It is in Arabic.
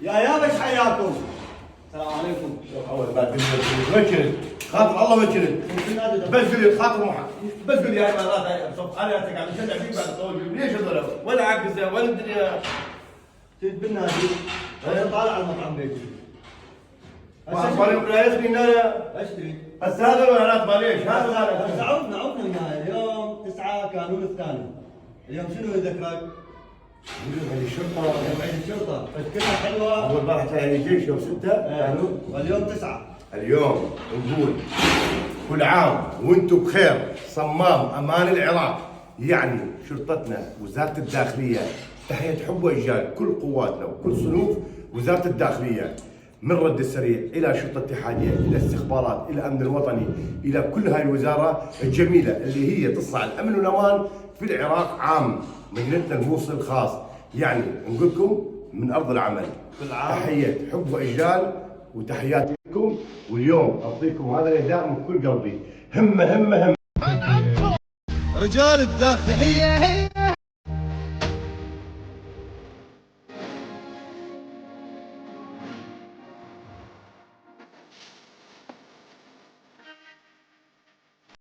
يا بش حياكم. السلام عليكم. اول ما وكلت خاطر الله وكلت بس قول خاطر محمد بس قول يا مرات انا قاعد اشجع فيك بعد طول ليش الظلم ولا عقزه ولا الدنيا جيت بالنادي انا طالع على المطعم بيتي. اخبارك لا يخلي ان انا اشتري هسه هذا الولد معليش هذا بس عودنا وياي اليوم 9 كانون الثاني. اليوم شنو يذكرك؟ هذه الشرطه اليوم عيد الشرطه بس كلها حلوه. اول مره كان الجيش يوم 6 كانوا واليوم 9. اليوم نقول كل عام وانتم بخير. صمام امان العراق يعني شرطتنا وزاره الداخليه تحيه حب واجلال كل قواتنا وكل صنوف وزاره الداخليه من رد السريع الى شرطه اتحاديه الى استخبارات الى امن الوطني الى كل هاي الوزاره الجميله اللي هي تصنع الامن والامان في العراق عام مدينتنا الموصل خاص. يعني نقول لكم من ارض العمل تحيه حب واجلال وتحياتي لكم. واليوم اعطيكم هذا النداء من كل قلبي. همه همه همه رجال الداخليه